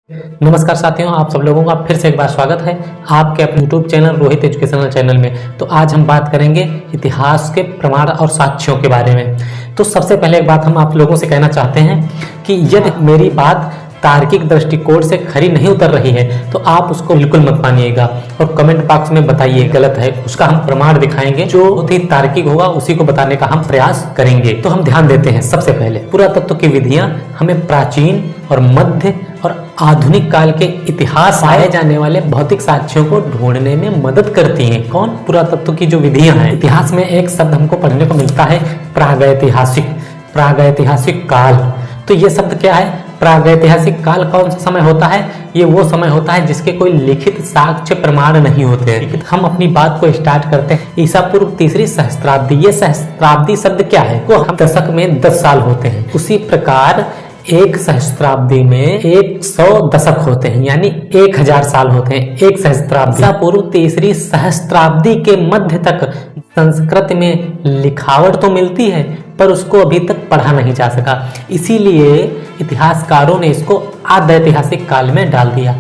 नमस्कार साथियों, आप सब लोगों का फिर से एक बार स्वागत है आपके अपने YouTube channel Rohit educational channel में। तो आज हम बात करेंगे इतिहास के प्रमाण और साक्ष्यों के बारे में। तो सबसे पहले एक बात हम आप लोगों से कहना चाहते हैं कि यदि मेरी बात तार्किक दृष्टिकोण से खरी नहीं उतर रही है तो आप उसको बिल्कुल मत मानिएगा और कमेंट बॉक्स में बताइए गलत है, उसका हम प्रमाण दिखाएंगे। जो बहुत ही तार्किक होगा उसी को बताने का हम प्रयास करेंगे। तो हम ध्यान देते हैं। सबसे पहले पुरातत्व की विधियां हमें प्राचीन और मध्य और आधुनिक काल के इतिहास पाए जाने वाले भौतिक साक्ष्यों को ढूंढने में मदद करती हैं। कौन? पुरातत्व की जो विधियां हैं। इतिहास में एक शब्द हमको पढ़ने को मिलता है प्रागैतिहासिक। प्रागैतिहासिक काल। तो ये शब्द क्या है? प्रागैतिहासिक काल कौन सा समय होता है? ये वो समय होता है जिसके कोई लिखित साक्ष्य प्रमाण नहीं होते हैं। हम अपनी बात को स्टार्ट करते हैं ईसा पूर्व तीसरी सहस्त्राब्दी। ये सहस्त्राब्दी शब्द क्या है? वो हम दशक में 10 साल होते हैं। उसी प्रकार एक सहस्त्राब्दी में 100 दशक होते हैं, यानी 1000 साल होते हैं एक सहस्त्राब्दी। ईसा पूर्व तीसरी सहस्त्राब्दी के मध्य तक संस्कृत में लिखावट तो मिलती है पर उसको अभी तक पढ़ा नहीं जा सका। इसीलिए इतिहासकारों ने इसको आद्य ऐतिहासिक काल में डाल दिया।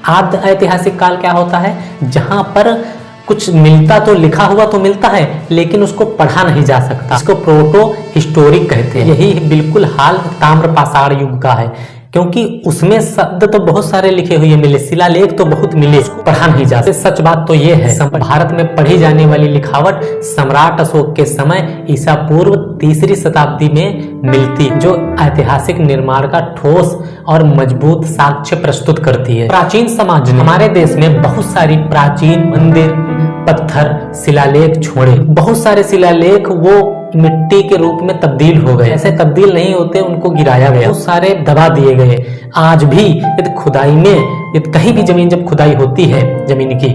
आद्य ऐतिहासिक काल क्या होता है? जहां पर कुछ मिलता तो लिखा हुआ तो मिलता है लेकिन उसको पढ़ा नहीं जा सकता। इसको प्रोटो हिस्टोरिक कहते हैं। यही बिल्कुल हाल ताम्रपाषाण युग का है, क्योंकि उसमें शब्द तो बहुत सारे लिखे हुए मिले, शिलालेख तो बहुत मिले, पढ़ा नहीं जा सकता। सच बात तो यह है भारत में पढ़ी जाने वाली लिखावट सम्राट अशोक के समय ईसा पूर्व तीसरी शताब्दी में मिलती, जो ऐतिहासिक निर्माण का ठोस और मजबूत साक्ष्य प्रस्तुत करती है। प्राचीन समाज ने हमारे देश में बहुत सारी प्राचीन मंदिर, पत्थर, शिलालेख छोड़े। बहुत सारे शिलालेख वो मिट्टी के रूप में तब्दील हो गए। ऐसे तब्दील नहीं होते, उनको गिराया गया, बहुत सारे दबा दिए गए। आज भी यदि खुदाई में कहीं भी जमीन जब खुदाई होती है जमीन की,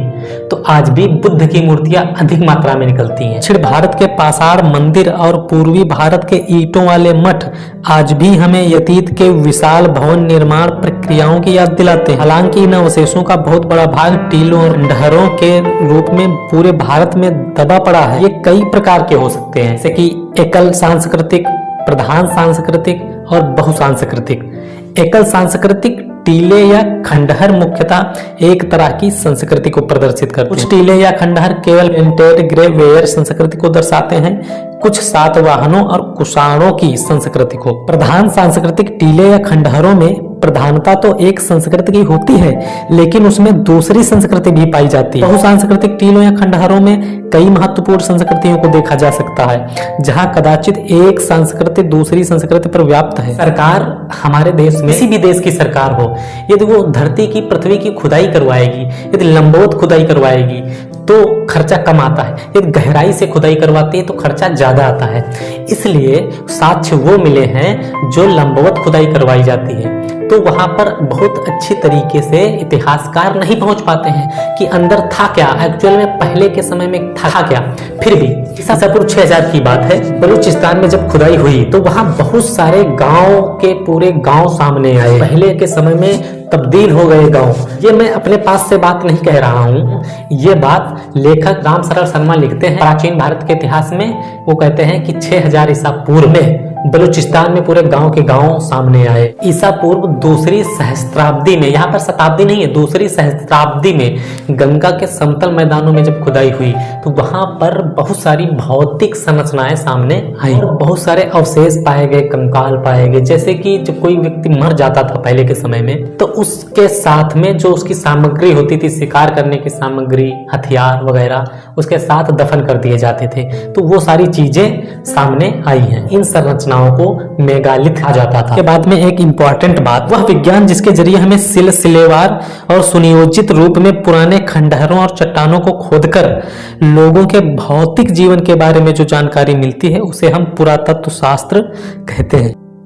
तो आज भी बुद्ध की मूर्तियां अधिक मात्रा में निकलती हैं। दक्षिण भारत के पाषाण मंदिर और पूर्वी भारत के ईंटों वाले मठ आज भी हमें अतीत के विशाल भवन निर्माण प्रक्रियाओं की याद दिलाते हैं। हालांकि इन अवशेषों का बहुत बड़ा भाग टीलों और खंडहरों के रूप में पूरे भारत में दबा पड़ा है। ये कई प्रकार के हो सकते हैं, जैसे कि एकल सांस्कृतिक, प्रधान सांस्कृतिक और बहुसांस्कृतिक। एकल सांस्कृतिक टीले या खंडहर मुख्यतः एक तरह की संस्कृति को प्रदर्शित करते हैं। कुछ टीले या खंडहर केवल पेंटेड ग्रे वेयर संस्कृति को दर्शाते हैं, कुछ सातवाहनों और कुषाणों की संस्कृति को। प्रधान सांस्कृतिक टीले या खंडहरों में प्रधानता तो एक संस्कृति की होती है लेकिन उसमें दूसरी संस्कृति भी पाई जाती है। बहुसांस्कृतिक टीलों या खंडहरों में कई महत्वपूर्ण संस्कृतियों को देखा जा सकता है, जहां कदाचित एक संस्कृति दूसरी संस्कृति पर व्याप्त है। सरकार हमारे देश में, किसी भी देश की सरकार हो, यदि वो धरती की, पृथ्वी की खुदाई करवाएगी, यदि लंबवत खुदाई करवाएगी तो खर्चा कम आता है, यदि गहराई से खुदाई करवाती है तो खर्चा ज्यादा आता है। इसलिए साक्ष्य वो मिले हैं जो लंबवत खुदाई करवाई जाती है, तो वहां पर बहुत अच्छी तरीके से इतिहासकार नहीं पहुंच पाते हैं कि अंदर था क्या, एक्चुअल में पहले के समय में था क्या। फिर भी ईसा पूर्व 6000 की बात है, बलूचिस्तान में जब खुदाई हुई तो वहां बहुत सारे गांव के पूरे गांव सामने आए। पहले के समय में तब्दील हो गए गांव। ये मैं अपने पास से बात नहीं कह रहा हूँ, ये बात लेखक राम सरल शर्मा लिखते हैं प्राचीन भारत के इतिहास में। वो कहते हैं कि 6000 ईसा पूर्व में बलूचिस्तान में पूरे गांव के गांव सामने आए। ईसा पूर्व दूसरी सहस्त्राब्दी में, यहाँ पर शताब्दी नहीं है, दूसरी सहस्त्राब्दी में गंगा के समतल मैदानों में जब खुदाई हुई तो वहां पर बहुत सारी भौतिक संरचनाएं सामने आई और बहुत सारे अवशेष पाए गए, कंकाल पाए गए। जैसे कि जब कोई व्यक्ति मर जाता था पहले के समय में तो उसके साथ में जो उसकी सामग्री होती थी, शिकार करने की सामग्री, हथियार वगैरह, उसके साथ दफन कर दिए जाते थे। तो वो सारी चीजें सामने आई हैं। इन संरचनाओं को मेगालिथ कहा जाता था। के बाद में एक इंपॉर्टेंट बात, वह विज्ञान जिसके जरिए हमें सिलसिलेवार और सुनियोजित रूप में पुराने खंडहरों और चट्टानों को खोदकर लोगों के भौतिक जीवन के बारे में जो जानकारी मिलती है उसे हम पुरातत्व शास्त्र कहते हैं।